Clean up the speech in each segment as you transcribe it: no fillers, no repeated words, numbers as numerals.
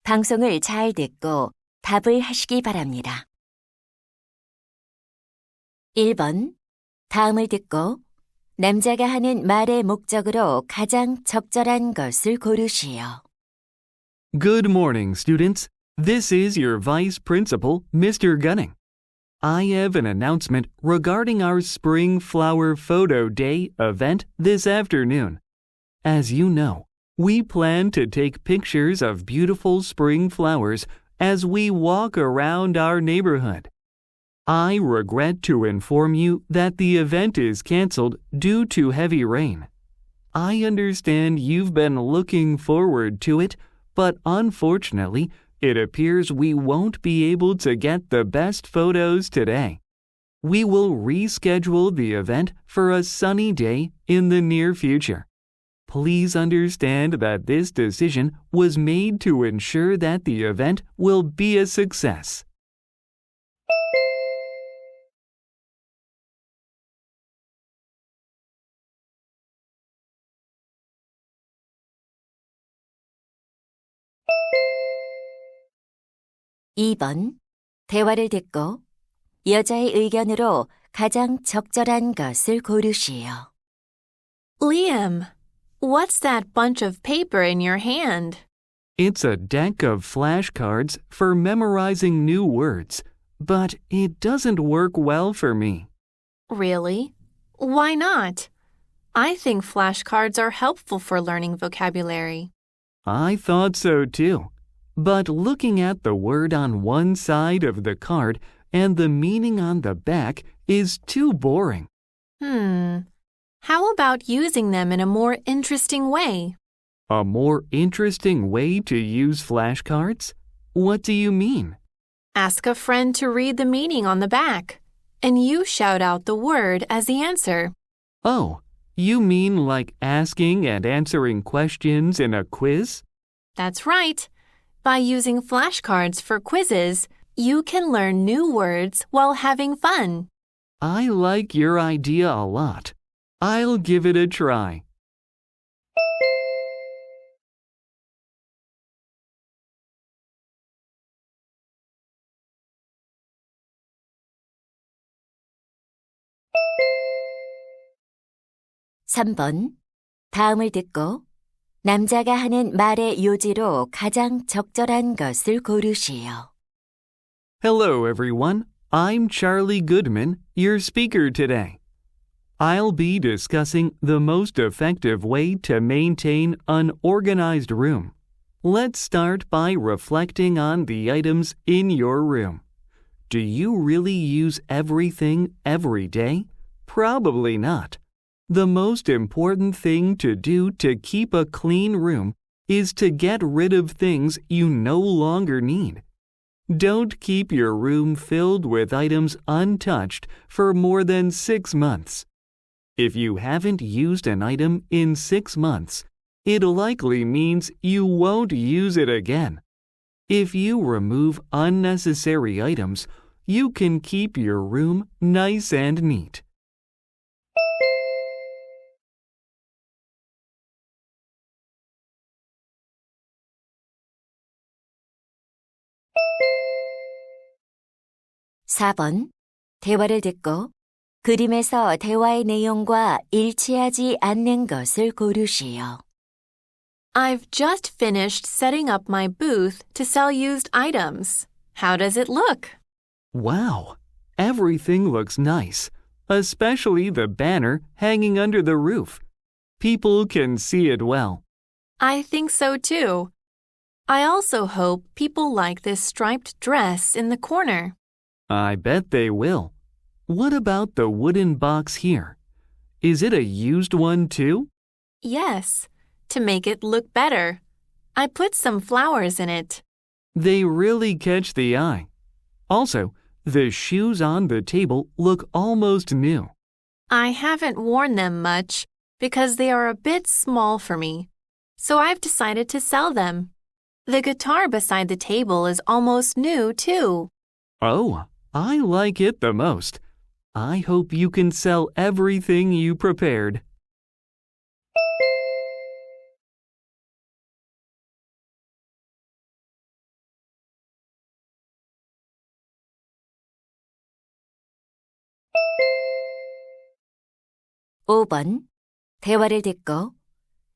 방송을 잘 듣고 답을 하시기 바랍니다. 1번. 다음을 듣고 남자가 하는 말의 목적으로 가장 적절한 것을 고르시오. Good morning, students. This is your Vice Principal, Mr. Gunning. I have an announcement regarding our Spring Flower Photo Day event this afternoon. As you know, we plan to take pictures of beautiful spring flowers as we walk around our neighborhood. I regret to inform you that the event is canceled due to heavy rain. I understand you've been looking forward to it, but unfortunately, it appears we won't be able to get the best photos today. We will reschedule the event for a sunny day in the near future. Please understand that this decision was made to ensure that the event will be a success. (2번) 대화를 듣고 여자의 의견으로 가장 적절한 것을 고르시오. Liam, what's that bunch of paper in your hand? It's a deck of flashcards for memorizing new words, but it doesn't work well for me. Really? Why not? I think flashcards are helpful for learning vocabulary. I thought so too. But looking at the word on one side of the card and the meaning on the back is too boring. How about using them in a more interesting way? A more interesting way to use flashcards? What do you mean? Ask a friend to read the meaning on the back, and you shout out the word as the answer. Oh, you mean like asking and answering questions in a quiz? That's right. By using flashcards for quizzes, you can learn new words while having fun. I like your idea a lot. I'll give it a try. (3번) 다음을 듣고 남자가 하는 말의 요지로 가장 적절한 것을 고르시오. Hello, everyone. I'm Charlie Goodman, your speaker today. I'll be discussing the most effective way to maintain an organized room. Let's start by reflecting on the items in your room. Do you really use everything every day? Probably not. The most important thing to do to keep a clean room is to get rid of things you no longer need. Don't keep your room filled with items untouched for more than 6 months. If you haven't used an item in 6 months, it likely means you won't use it again. If you remove unnecessary items, you can keep your room nice and neat. (4번) 대화를 듣고 그림에서 대화의 내용과 일치하지 않는 것을 고르시오. I've just finished setting up my booth to sell used items. How does it look? Wow, everything looks nice, especially the banner hanging under the roof. People can see it well. I think so too. I also hope people like this striped dress in the corner. I bet they will. What about the wooden box here? Is it a used one too? Yes, to make it look better. I put some flowers in it. They really catch the eye. Also, the shoes on the table look almost new. I haven't worn them much because they are a bit small for me, so I've decided to sell them. The guitar beside the table is almost new too. Oh, I like it the most. I hope you can sell everything you prepared. 5번. 대화를 듣고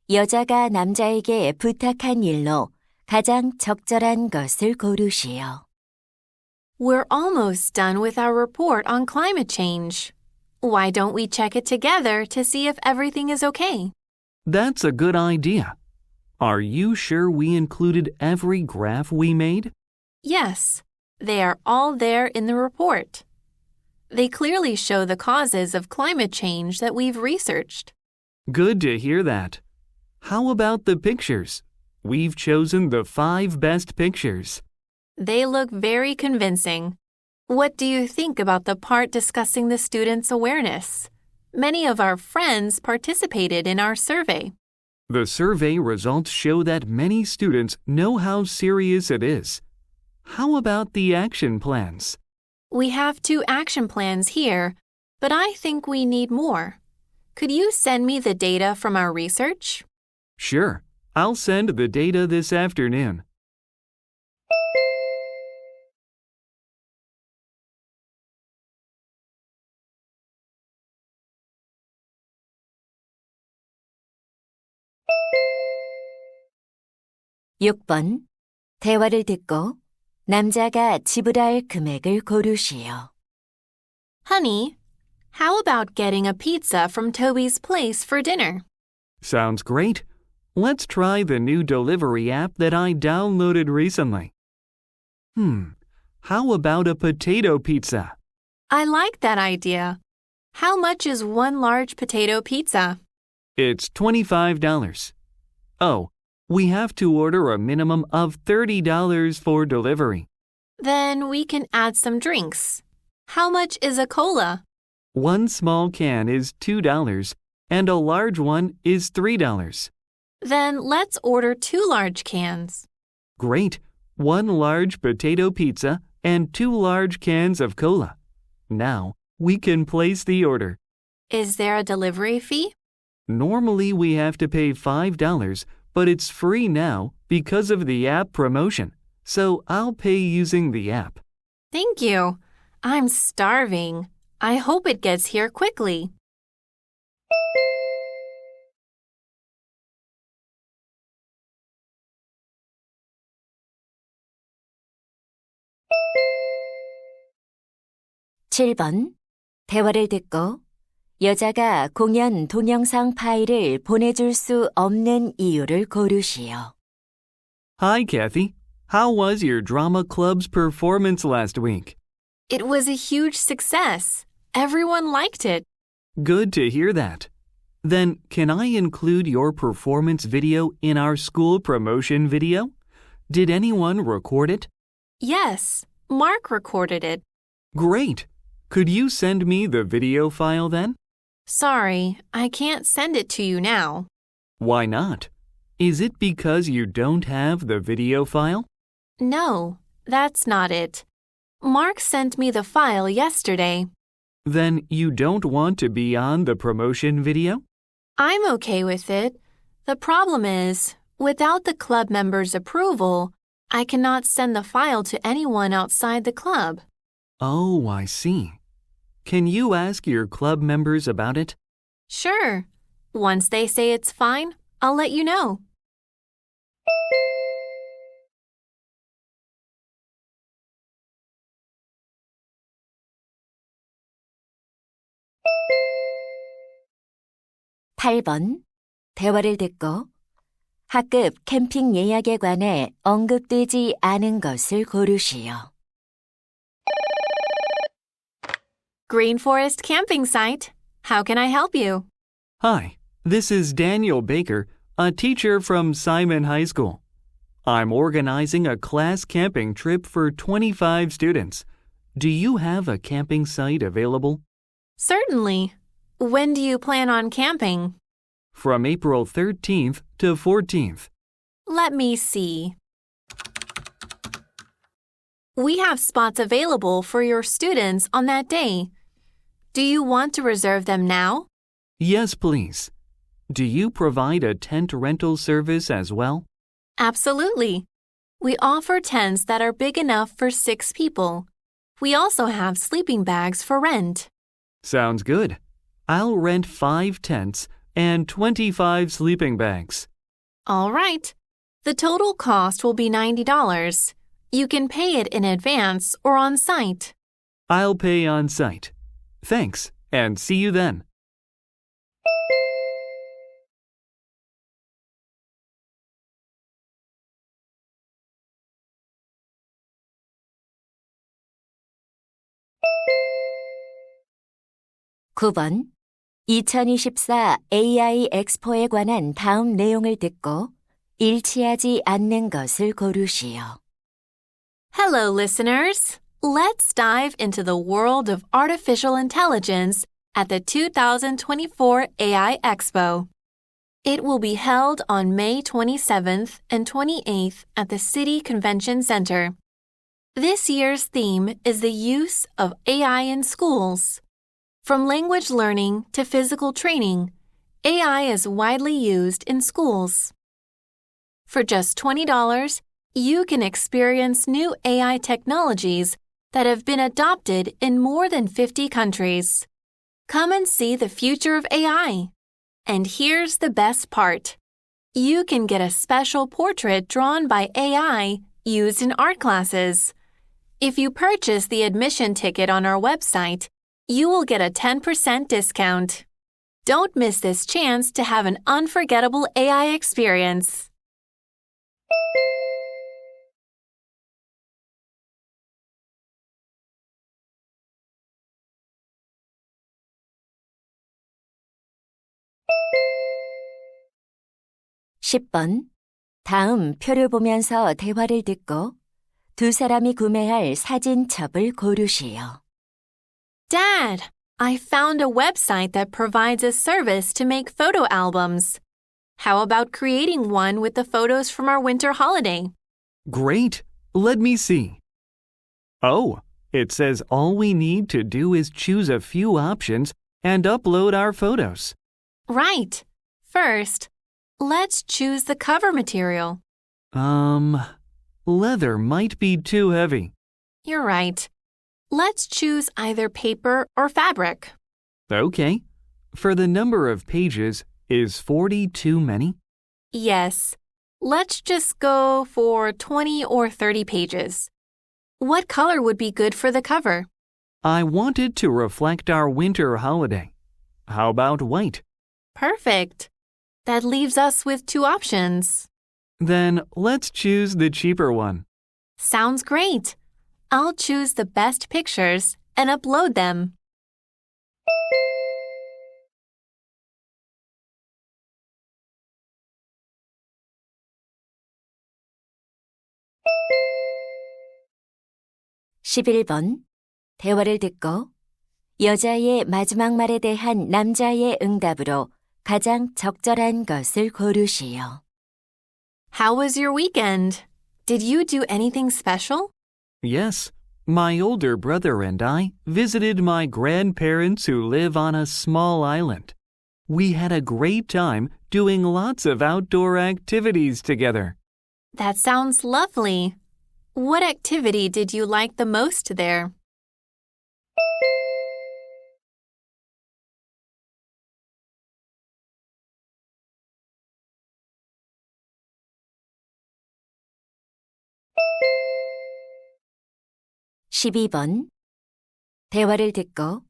여자가 남자에게 부탁한 일로 가장 적절한 것을 고르시오. We're almost done with our report on climate change. Why don't we check it together to see if everything is okay? That's a good idea. Are you sure we included every graph we made? Yes, they are all there in the report. They clearly show the causes of climate change that we've researched. Good to hear that. How about the pictures? We've chosen the 5 best pictures. They look very convincing. What do you think about the part discussing the students' awareness? Many of our friends participated in our survey. The survey results show that many students know how serious it is. How about the action plans? We have 2 action plans here, but I think we need more. Could you send me the data from our research? Sure, I'll send the data this afternoon. (6번) 대화를 듣고 남자가 지불할 금액을 고르시오. Honey, how about getting a pizza from Toby's place for dinner? Sounds great. Let's try the new delivery app that I downloaded recently. How about a potato pizza? I like that idea. How much is 1 large potato pizza? It's $25. Oh, we have to order a minimum of $30 for delivery. Then we can add some drinks. How much is a cola? 1 small can is $2 and a large one is $3. Then let's order 2 large cans. Great. 1 large potato pizza and 2 large cans of cola. Now, we can place the order. Is there a delivery fee? Normally we have to pay $5, but it's free now because of the app promotion. So I'll pay using the app. Thank you. I'm starving. I hope it gets here quickly. (7번) 대화를 듣고 여자가 공연 동영상 파일을 보내줄 수 없는 이유를 고르시오. Hi, Kathy. How was your drama club's performance last week? It was a huge success. Everyone liked it. Good to hear that. Then, can I include your performance video in our school promotion video? Did anyone record it? Yes, Mark recorded it. Great. Could you send me the video file then? Sorry, I can't send it to you now. Why not? Is it because you don't have the video file? No, that's not it. Mark sent me the file yesterday. Then you don't want to be on the promotion video? I'm okay with it. The problem is, without the club members' approval, I cannot send the file to anyone outside the club. Oh, I see. Can you ask your club members about it? Sure. Once they say it's fine, I'll let you know. (8번) 대화를 듣고 학급 캠핑 예약에 관해 언급되지 않은 것을 고르시오. Green Forest Camping Site. How can I help you? Hi, this is Daniel Baker, a teacher from Simon High School. I'm organizing a class camping trip for 25 students. Do you have a camping site available? Certainly. When do you plan on camping? From April 13th to 14th. Let me see. We have spots available for your students on that day. Do you want to reserve them now? Yes, please. Do you provide a tent rental service as well? Absolutely. We offer tents that are big enough for 6 people. We also have sleeping bags for rent. Sounds good. I'll rent 5 tents and 25 sleeping bags. All right. The total cost will be $90. You can pay it in advance or on site. I'll pay on site. Thanks, and see you then. (9번) 2024 AI 엑스포에 관한 다음 내용을 듣고 일치하지 않는 것을 고르시오. Hello, listeners. Let's dive into the world of artificial intelligence at the 2024 AI Expo. It will be held on May 27th and 28th at the City Convention Center. This year's theme is the use of AI in schools. From language learning to physical training, AI is widely used in schools. For just $20, you can experience new AI technologies that have been adopted in more than 50 countries. Come and see the future of AI. And here's the best part. You can get a special portrait drawn by AI used in art classes. If you purchase the admission ticket on our website, you will get a 10% discount. Don't miss this chance to have an unforgettable AI experience. (10번) 다음 표를 보면서 대화를 듣고 두 사람이 구매할 사진첩을 고르시오. Dad, I found a website that provides a service to make photo albums. How about creating one with the photos from our winter holiday? Great. Let me see. Oh, it says all we need to do is choose a few options and upload our photos. Right. First, let's choose the cover material. Leather might be too heavy. You're right. Let's choose either paper or fabric. Okay. For the number of pages, is 40 too many? Yes. Let's just go for 20 or 30 pages. What color would be good for the cover? I want it to reflect our winter holiday. How about white? Perfect. That leaves us with 2 options. Then let's choose the cheaper one. Sounds great. I'll choose the best pictures and upload them. (11번) 대화를 듣고 여자의 마지막 말에 대한 남자의 응답으로 가장 적절한 것을 고르시오. How was your weekend? Did you do anything special? Yes, my older brother and I visited my grandparents who live on a small island. We had a great time doing lots of outdoor activities together. That sounds lovely. What activity did you like the most there? (12번) 대화를 듣고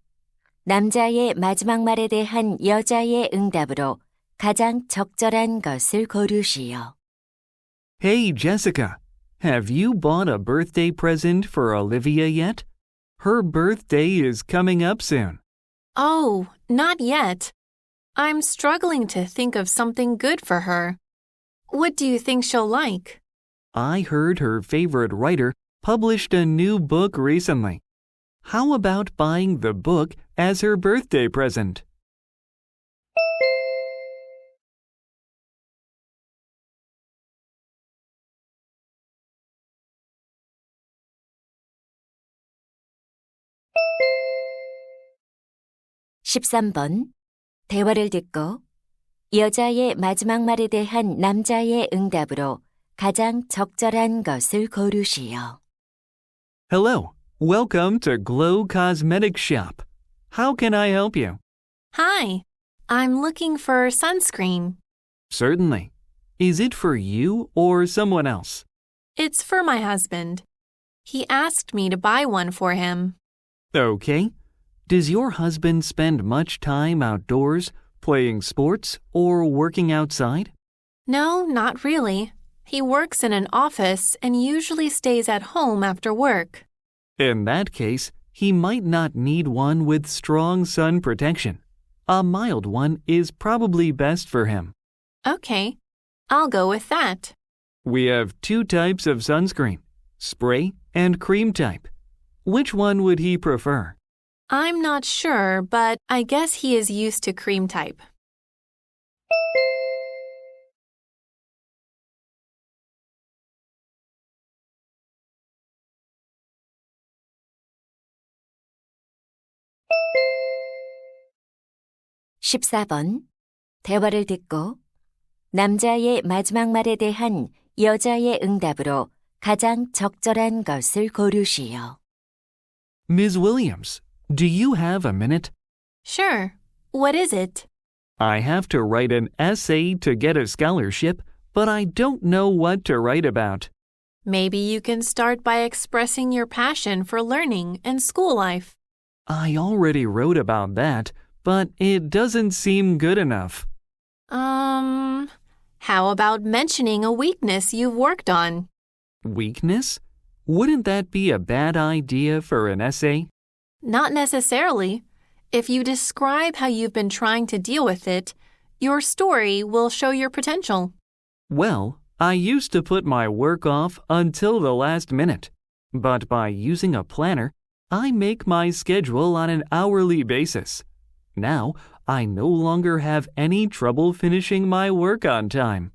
남자의 마지막 말에 대한 여자의 응답으로 가장 적절한 것을 고르시오. Hey, Jessica, have you bought a birthday present for Olivia yet? Her birthday is coming up soon. Oh, not yet. I'm struggling to think of something good for her. What do you think she'll like? I heard her favorite writer published a new book recently. How about buying the book as her birthday present? (13번) 대화를 듣고 여자의 마지막 말에 대한 남자의 응답으로 가장 적절한 것을 고르시오. Hello, welcome to Glow Cosmetic Shop. How can I help you? Hi, I'm looking for sunscreen. Certainly. Is it for you or someone else? It's for my husband. He asked me to buy one for him. Okay. Does your husband spend much time outdoors, playing sports, or working outside? No, not really. He works in an office and usually stays at home after work. In that case, he might not need one with strong sun protection. A mild one is probably best for him. Okay, I'll go with that. We have two types of sunscreen, spray and cream type. Which one would he prefer? I'm not sure, but I guess he is used to cream type. (14번) 대화를 듣고 남자의 마지막 말에 대한 여자의 응답으로 가장 적절한 것을 고르시오. Ms. Williams, do you have a minute? Sure. What is it? I have to write an essay to get a scholarship, but I don't know what to write about. Maybe you can start by expressing your passion for learning and school life. I already wrote about that, but it doesn't seem good enough. How about mentioning a weakness you've worked on? Weakness? Wouldn't that be a bad idea for an essay? Not necessarily. If you describe how you've been trying to deal with it, your story will show your potential. Well, I used to put my work off until the last minute, but by using a planner, I make my schedule on an hourly basis. Now, I no longer have any trouble finishing my work on time.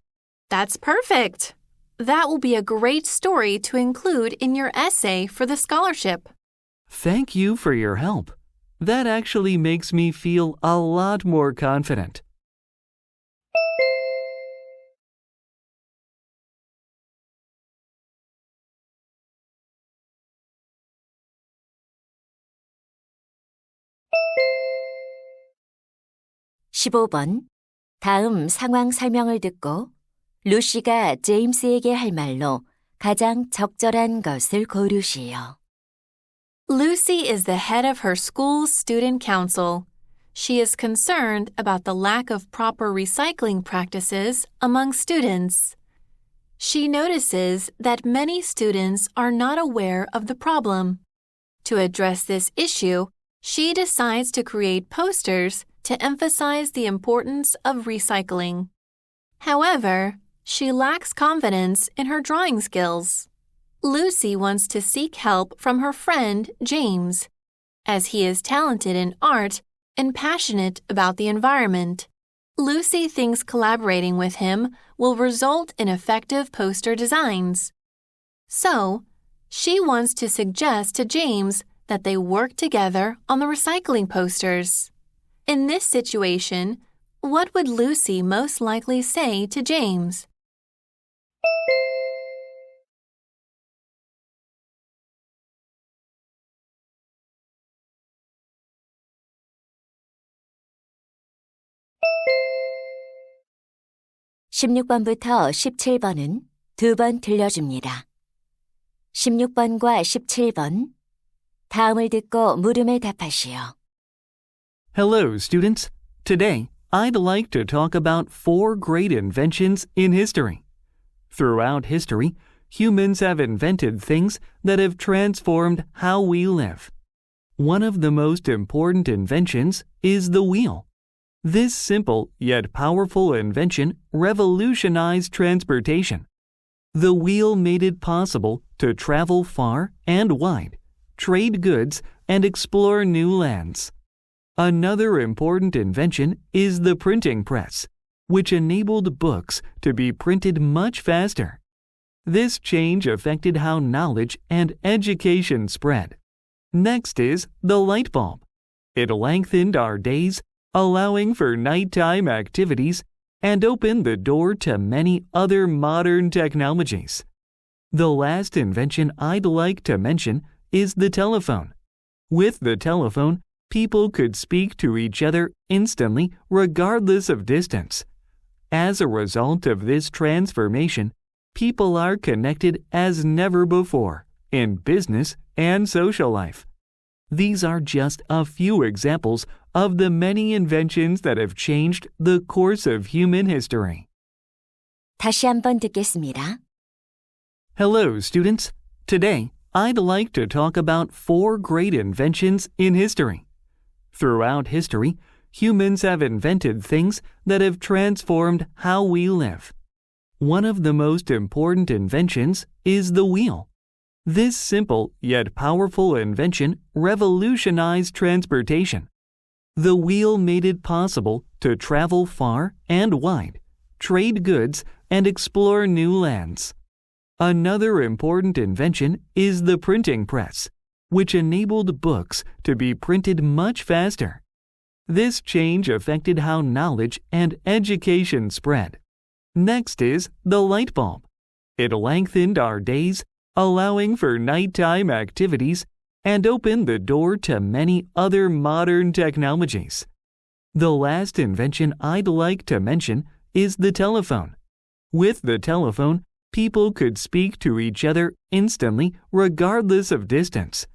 That's perfect. That will be a great story to include in your essay for the scholarship. Thank you for your help. That actually makes me feel a lot more confident. (15번) 다음 상황 설명을 듣고 루시가 제임스에게 할 말로 가장 적절한 것을 고르시오. Lucy is the head of her school's student council. She is concerned about the lack of proper recycling practices among students. She notices that many students are not aware of the problem. To address this issue, she decides to create posters to emphasize the importance of recycling. However, she lacks confidence in her drawing skills. Lucy wants to seek help from her friend, James, as he is talented in art and passionate about the environment. Lucy thinks collaborating with him will result in effective poster designs. So, she wants to suggest to James that they work together on the recycling posters. In this situation, what would Lucy most likely say to James? (16번부터 17번은 두 번 들려줍니다. 16번과 17번 다음을 듣고 물음에 답하시오. Hello, students. Today, I'd like to talk about 4 great inventions in history. Throughout history, humans have invented things that have transformed how we live. One of the most important inventions is the wheel. This simple yet powerful invention revolutionized transportation. The wheel made it possible to travel far and wide, trade goods, and explore new lands. Another important invention is the printing press, which enabled books to be printed much faster. This change affected how knowledge and education spread. Next is the light bulb. It lengthened our days, allowing for nighttime activities, and opened the door to many other modern technologies. The last invention I'd like to mention is the telephone. With the telephone, people could speak to each other instantly regardless of distance. As a result of this transformation, people are connected as never before in business and social life. These are just a few examples of the many inventions that have changed the course of human history. 다시 한번 듣겠습니다. Hello, students. Today, I'd like to talk about 4 great inventions in history. Throughout history, humans have invented things that have transformed how we live. One of the most important inventions is the wheel. This simple yet powerful invention revolutionized transportation. The wheel made it possible to travel far and wide, trade goods, and explore new lands. Another important invention is the printing press, which enabled books to be printed much faster. This change affected how knowledge and education spread. Next is the light bulb. It lengthened our days, allowing for nighttime activities, and opened the door to many other modern technologies. The last invention I'd like to mention is the telephone. With the telephone, people could speak to each other instantly regardless of distance.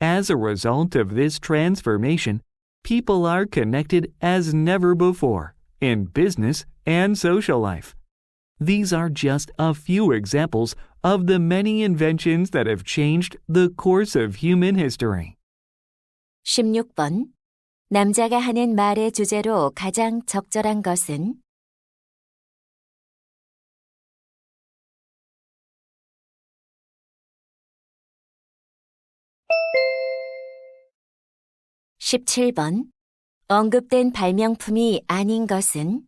As a result of this transformation, people are connected as never before in business and social life. These are just a few examples of the many inventions that have changed the course of human history. 16번. 남자가 하는 말의 주제로 가장 적절한 것은? (17번) 언급된 발명품이 아닌 것은?